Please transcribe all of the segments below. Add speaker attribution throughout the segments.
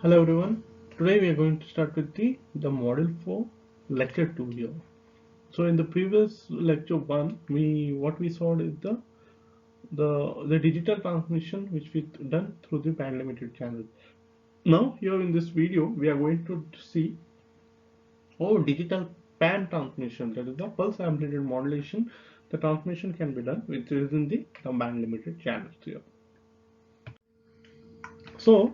Speaker 1: Hello everyone. Today we are going to start with the model for lecture 2 here. So in the previous lecture 1, what we saw is the digital transmission which we done through the band limited channel. Now here in this video we are going to see how digital pan transmission, that is the pulse amplitude modulation, the transmission can be done within the band limited channels here. So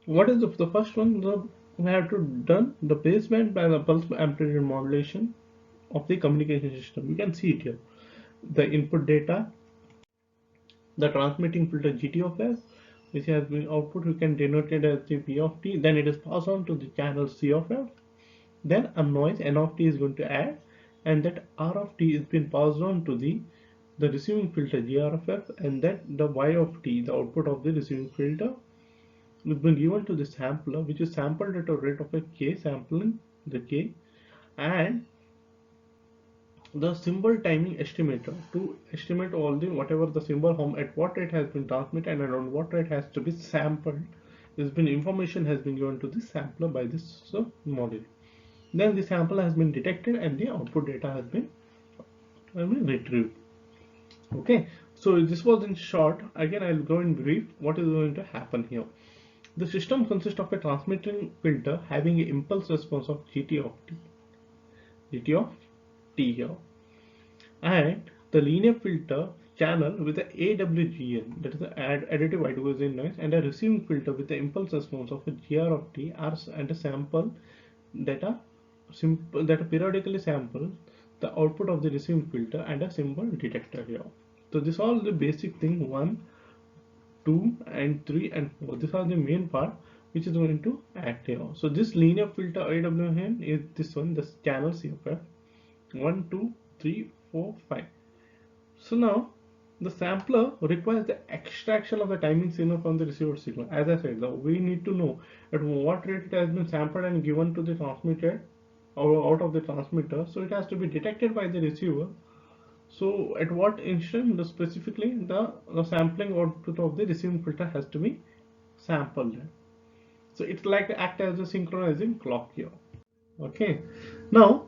Speaker 1: what is the first one? We have to done the baseband by the pulse amplitude modulation of the communication system. You can see it here. The input data, the transmitting filter GT of S, which has been output, we can denote it as the P of T. Then it is passed on to the channel C of F. Then a noise N of T is going to add, and that R of T is being passed on to the receiving filter GR of F, and that the Y of T, the output of the receiving filter, will be given to the sampler, which is sampled at a rate of a K, sampling the K, and the symbol timing estimator to estimate all the whatever the symbol at what rate has been transmitted and around what rate has to be sampled. Information has been given to the sampler by this model. Then the sample has been detected and the output data has been retrieved. Okay, so this was in short. Again, I'll go in brief what is going to happen here. The system consists of a transmitting filter having an impulse response of GT of T here, and the linear filter channel with the AWGN, that is the additive white Gaussian noise, and a receiving filter with the impulse response of a GR of T and a sample data periodically sample the output of the receiving filter and a symbol detector here. So this all the basic thing 1, 2 and 3 and 4. These are the main part which is going to act here. So this linear filter AWGN is this one, the channel CFF 1, 2, 3, 4, 5. So now the sampler requires the extraction of the timing signal from the received signal. As I said, we need to know at what rate it has been sampled and given to the transmitted or out of the transmitter. So it has to be detected by the receiver. So at what instant specifically the sampling output of the receiving filter has to be sampled. So it's like act as a synchronizing clock here. Okay, now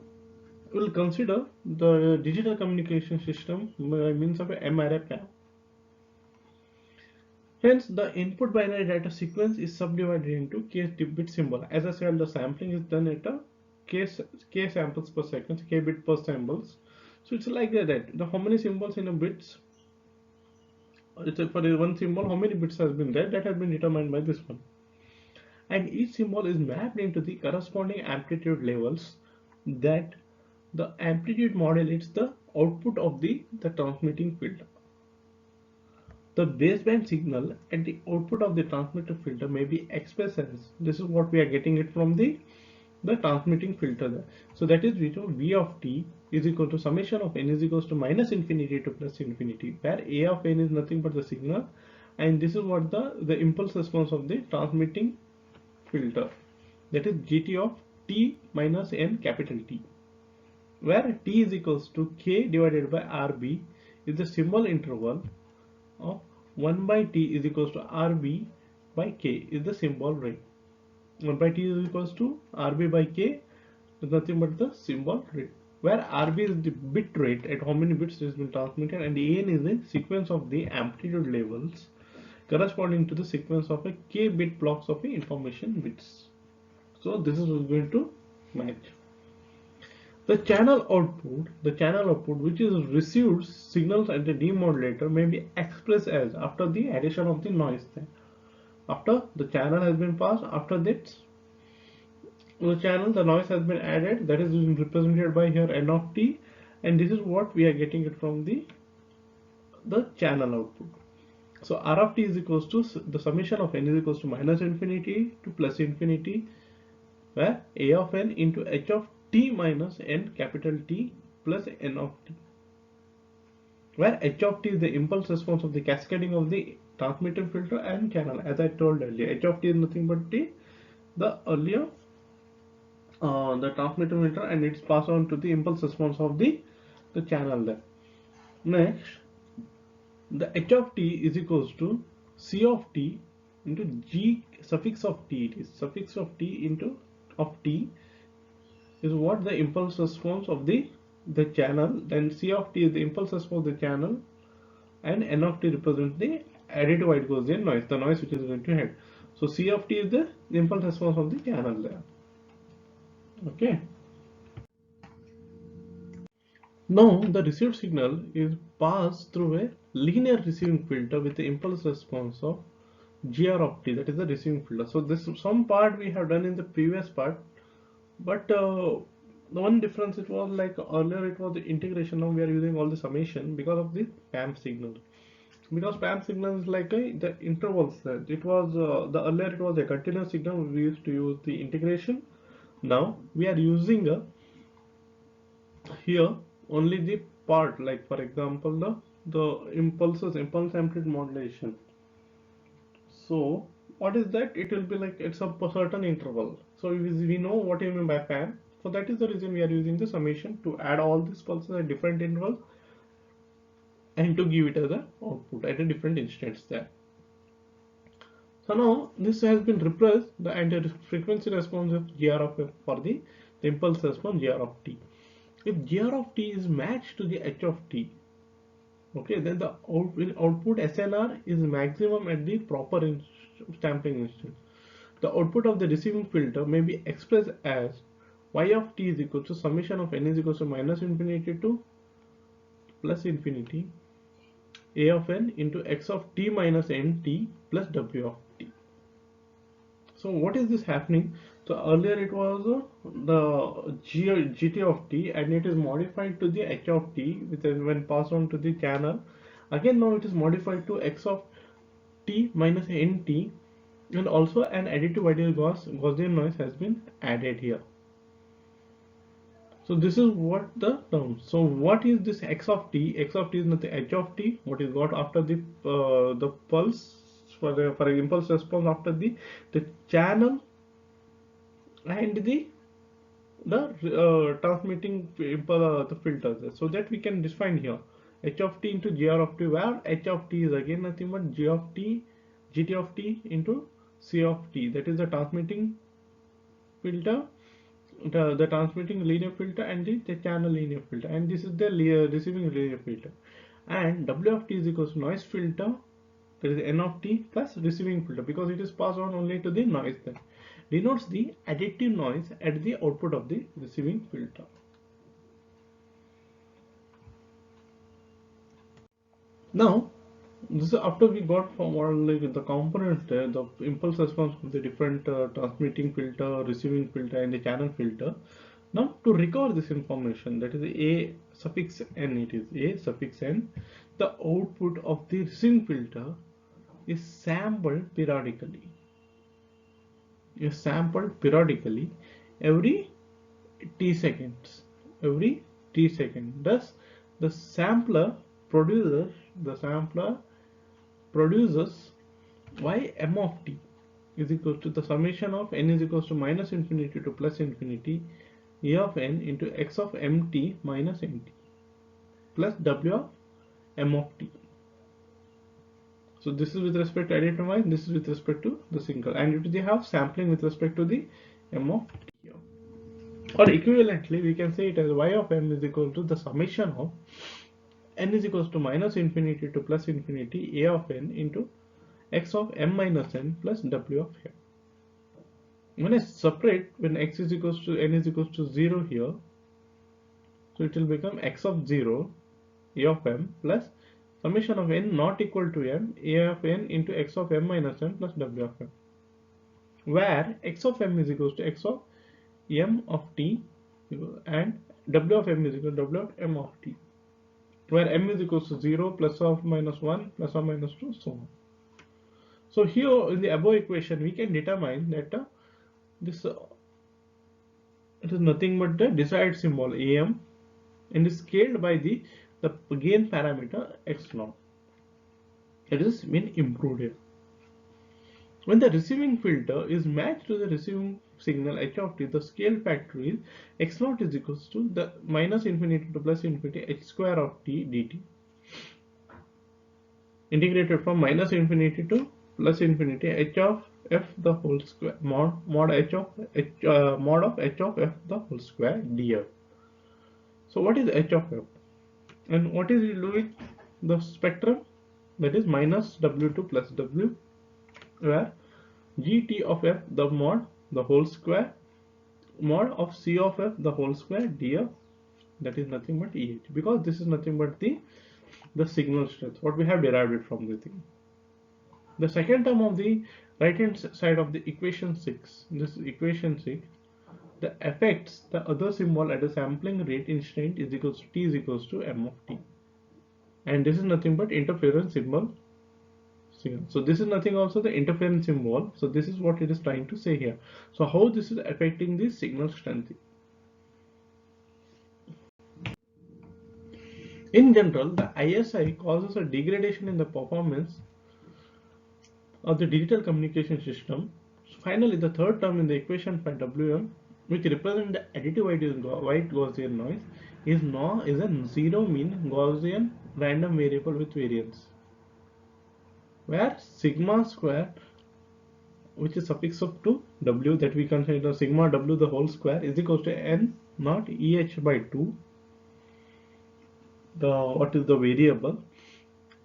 Speaker 1: we'll consider the digital communication system by means of a MRAP. Hence, the input binary data sequence is subdivided into k bit symbol. As I said, the sampling is done at a k samples per second, k bit per samples. So it's like that. How many symbols in a bits? It's for one symbol, how many bits has been there? That has been determined by this one. And each symbol is mapped into the corresponding amplitude levels that the amplitude modulates the output of the transmitting filter. The baseband signal at the output of the transmitter filter may be expressed as, this is what we are getting it from the transmitting filter there. So that is V of T is equal to summation of n is equals to minus infinity to plus infinity, where A of n is nothing but the signal, and this is what the impulse response of the transmitting filter, that is GT of T minus n capital T, where T is equals to K divided by RB is the symbol interval of 1 by T is equals to RB by K is the symbol rate. 1 by T is equals to RB by K is nothing but the symbol rate, where RB is the bit rate at how many bits has been transmitted, and AN is the sequence of the amplitude levels corresponding to the sequence of a K bit blocks of information bits. So this is going to match. The channel output which is received signals at the demodulator may be expressed as after the addition of the noise. After the channel has been passed, after that the noise has been added, that is represented by here N of T, and this is what we are getting it from the channel output. So R of T is equals to the summation of n is equals to minus infinity to plus infinity, where A of n into H of T minus n capital T plus n of T. where h of t is the impulse response of the cascading of the transmitter filter and channel. As I told earlier, h of t is nothing but the earlier the transmitter filter, and it's passed on to the impulse response of the channel there. Next, the h of t is equals to c of t into g suffix of t. It is suffix of t into of t is what the impulse response of the channel. Then c of t is the impulse response of the channel, and n of t represents the additive white Gaussian noise, the noise which is going to head. So c of t is the impulse response of the channel there. Okay. Now the received signal is passed through a linear receiving filter with the impulse response of gr of t, that is the receiving filter. So this some part we have done in the previous part, but the one difference, it was like earlier it was the integration, now we are using all the summation because of the PAM signal. Because PAM signal is like the intervals. It was the earlier it was a continuous signal, we used to use the integration. Now we are using here only the part, like for example the impulse amplitude modulation. So what is that? It will be like it's a certain interval. So we know what you mean by PAM. So that is the reason we are using the summation to add all these pulses at different intervals and to give it as an output at a different instance there. So now this has been replaced the entire frequency response of gr of f for the impulse response gr of t. If gr of t is matched to the h of t, okay, then the output SNR is maximum at the proper sampling instant. The output of the receiving filter may be expressed as y of t is equal to summation of n is equal to minus infinity to plus infinity a of n into x of t minus nt plus w of t. So what is this happening? So earlier it was the gt of t, and it is modified to the h of t, which is when passed on to the channel. Again now it is modified to x of t minus nt, and also an additive ideal Gaussian noise has been added here. So this is what the term. So what is this x of t? X of t is nothing h of t, what is got after the pulse for impulse response after the channel and the transmitting the filters. So that we can define here h of t into gr of t, where h of t is again nothing but g of t gt of t into c of t, that is the transmitting filter, the transmitting linear filter, and the channel linear filter, and this is the receiving linear filter. And w of t is equals to noise filter, that is n of t plus receiving filter, because it is passed on only to the noise, that denotes the additive noise at the output of the receiving filter. Now this is after we got from like the components there, the impulse response of the different transmitting filter, receiving filter, and the channel filter. Now to recover this information, that is a suffix n, it is a suffix n, the output of the receiving filter is sampled periodically. Is sampled periodically every t seconds. Every t second. Thus, the sampler produces y m of t is equal to the summation of n is equals to minus infinity to plus infinity a of n into x of mt minus nt plus w of m of t. So this is with respect to additive noise, this is with respect to the single, and if they have sampling with respect to the m of t. Or equivalently, we can say it as y of m is equal to the summation of n is equals to minus infinity to plus infinity a of n into x of m minus n plus w of m. When I separate, when x is equals to n is equals to 0 here, so it will become x of 0 a of m plus summation of n not equal to m a of n into x of m minus n plus w of m, where x of m is equals to x of m of t and w of m is equal to w of m of t, where m is equals to 0 plus or minus 1 plus or minus 2, so on. So here in the above equation we can determine that this it is nothing but the desired symbol am, and is scaled by the the gain parameter x0. It is been improved here. When the receiving filter is matched to the receiving signal h of t, the scale factor is x0 is equals to the minus infinity to plus infinity h square of t dt, integrated from minus infinity to plus infinity h of f the whole square mod h of f the whole square df. So what is h of f, and what is it doing? The spectrum, that is minus w2 plus w, where gt of f the mod the whole square mod of c of f the whole square df, that is nothing but eh, because this is nothing but the signal strength what we have derived it from the thing. The second term of the right hand side of the equation 6, this equation 6, the affects the other symbol at a sampling rate instant is equals to t is equals to m of t, and this is nothing but interference symbol. So this is nothing also the interference symbol. So this is what it is trying to say here. So how this is affecting the signal strength? In general, the ISI causes a degradation in the performance of the digital communication system. So finally, the third term in the equation for WM, which represents the additive white Gaussian noise, is a zero mean Gaussian random variable with variance, where sigma square, which is suffix of to w, that we consider sigma w the whole square, is equals to n not eh by 2, the what is the variable.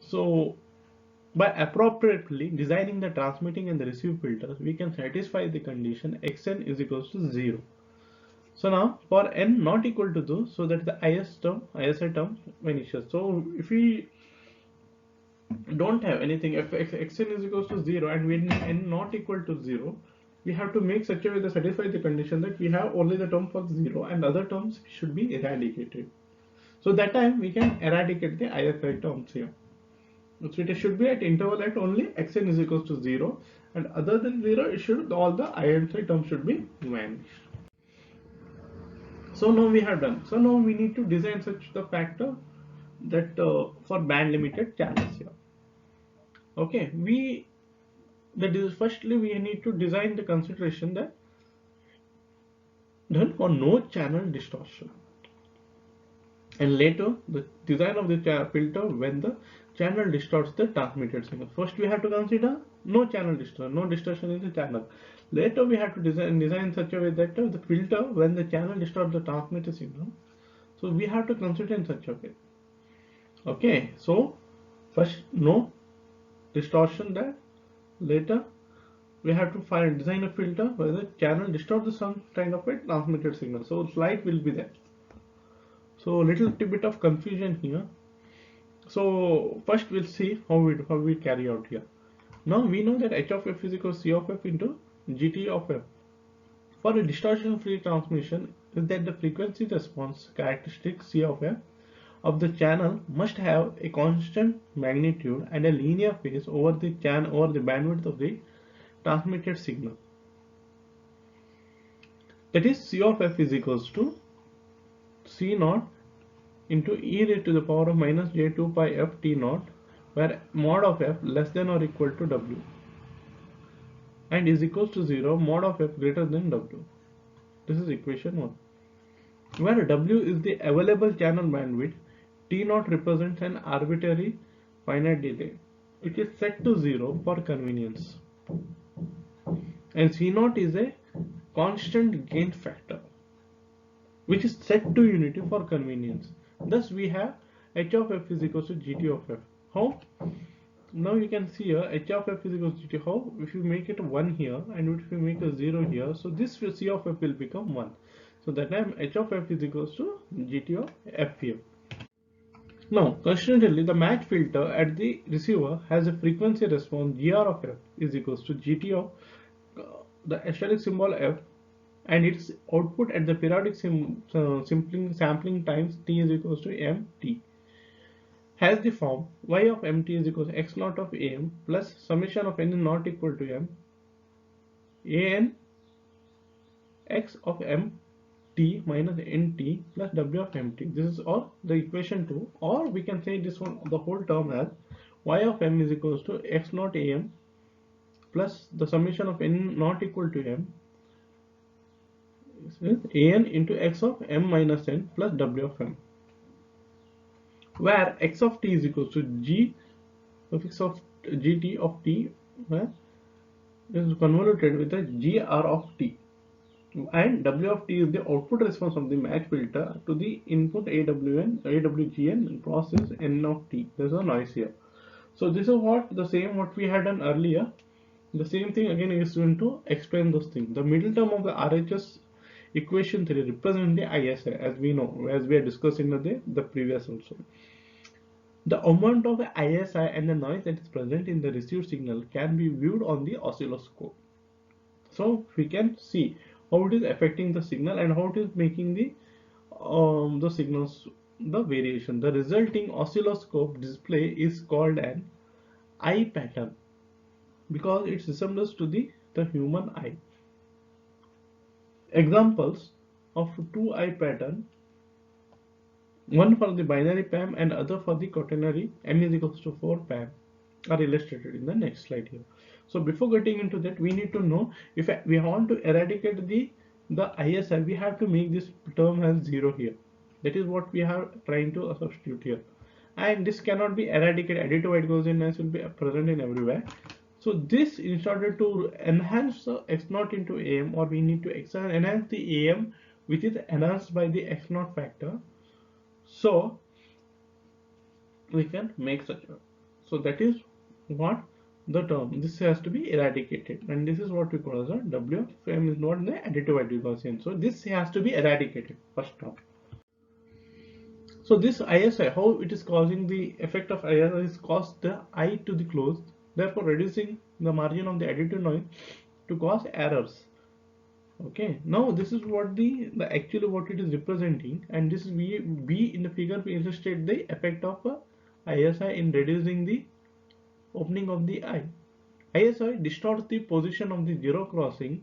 Speaker 1: So by appropriately designing the transmitting and the receive filters, we can satisfy the condition xn is equals to 0. So now for n not equal to 2, so that the ISI term vanishes. So if we don't have anything, if xn is equals to 0 and when n not equal to 0, we have to make such a way to satisfy the condition that we have only the term for 0 and other terms should be eradicated. So that time we can eradicate the ISI terms here. So it should be at interval at only xn is equals to 0, and other than 0 it should all the ISI terms should be vanished. So now we have done. So now we need to design such the factor that for band limited channels here. Okay, firstly we need to design the consideration that done for no channel distortion, and later the design of the filter when the channel distorts the transmitted signal. First we have to consider no channel distortion, no distortion in the channel. Later we have to design such a way that the filter when the channel distorts the transmitted signal. So we have to consider in such a way. Okay, so first no distortion there, later we have to design a filter where the channel distorts some kind of a transmitted signal, so light will be there. So little bit of confusion here. So first we'll see how we carry out here. Now we know that h of f is equal to c of f into gt of f. For a distortion free transmission, is that the frequency response characteristic c of f of the channel must have a constant magnitude and a linear phase over the bandwidth of the transmitted signal. That is, c of f is equals to c naught into e raised to the power of minus j2 pi f t naught, where mod of f less than or equal to w and is equals to 0 mod of f greater than w. This is equation 1, where w is the available channel bandwidth, t naught represents an arbitrary finite delay. It is set to 0 for convenience, and c naught is a constant gain factor which is set to unity for convenience. Thus we have h of f is equals to gt of f. How? Now you can see here h of f is equals to gt. How? If you make it 1 here and if you make a 0 here, so this c of f will become 1. So that time h of f is equals to gt of f here. Now constantly the match filter at the receiver has a frequency response gr of f is equals to gt of the asterisk symbol f, and its output at the periodic sampling times t is equals to mt has the form y of mt is equals to x naught of am plus summation of n not equal to m an x of m t minus nt plus w of mt. This is all the equation 2, or we can say this one, the whole term as y of m is equals to x naught am plus the summation of n not equal to m an into x of m minus n plus w of m, where x of t is equals to g suffix of gt of t, where is convoluted with the gr of t, and w of t is the output response of the match filter to the input awgn process n of t. There's a noise here. So this is what the same what we had done earlier. The same thing again is going to explain those things. The middle term of the RHS equation 3 represents the ISI, as we know, as we are discussing the previous also. The amount of the ISI and the noise that is present in the received signal can be viewed on the oscilloscope. So we can see how it is affecting the signal and how it is making the signals, the variation. The resulting oscilloscope display is called an eye pattern because it resembles to the human eye. Examples of two eye pattern, one for the binary PAM and other for the quaternary m is equals to 4 PAM, are illustrated in the next slide here. So before getting into that, we need to know if we want to eradicate the ISI, we have to make this term as 0 here. That is what we are trying to substitute here. And this cannot be eradicated. Additive white Gaussian noise will be present in everywhere. So this, in order to enhance x naught into am, or we need to enhance the am, which is enhanced by the x naught factor. So we can make such a. So that is what the term. This has to be eradicated, and this is what we call as a W of m is not the additive white Gaussian. So this has to be eradicated first term. So this ISI, how it is causing the effect of ISI is cause the eye to the closed, therefore reducing the margin of the additive noise to cause errors. Okay, now this is what the actually what it is representing, and this is B in the figure we illustrate the effect of ISI in reducing the opening of the eye. ISI distorts the position of the zero crossing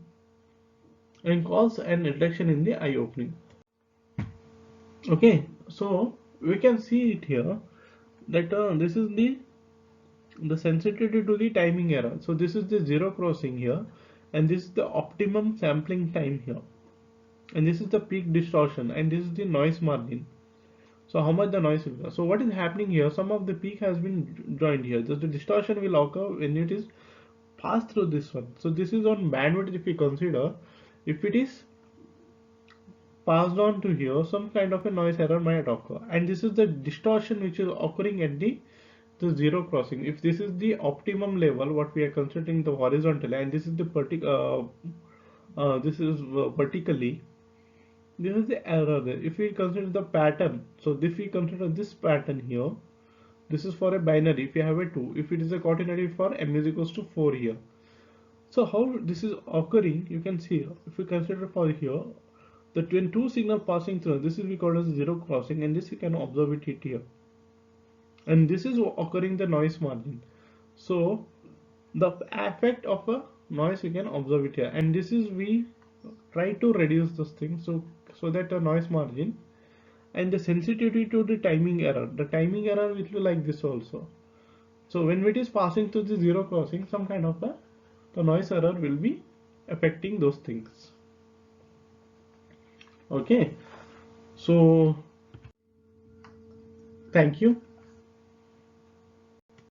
Speaker 1: and cause an reduction in the eye opening. Okay, so we can see it here that this is the sensitivity to the timing error. So this is the zero crossing here, and this is the optimum sampling time here, and this is the peak distortion, and this is the noise margin. So how much the noise will go. So what is happening here, some of the peak has been joined here. So the distortion will occur when it is passed through this one. So this is on bandwidth. If we consider, if it is passed on to here, some kind of a noise error might occur, and this is the distortion which is occurring at the zero crossing. If this is the optimum level, what we are considering the horizontal, and this is the vertically, this is the error there. If we consider the pattern, so if we consider this pattern here, this is for a binary. If you have a 2, if it is a quaternary for m is equals to 4 here. So how this is occurring, you can see here. If we consider for here, the when two signal passing through, this is we call as zero crossing, and this you can observe it here. And this is occurring the noise margin. So the effect of a noise we can observe it here, and this is we try to reduce this thing, so that the noise margin and the sensitivity to the timing error, the timing error will be like this also. So when it is passing through the zero crossing, some kind of the noise error will be affecting those things. Okay, so thank you.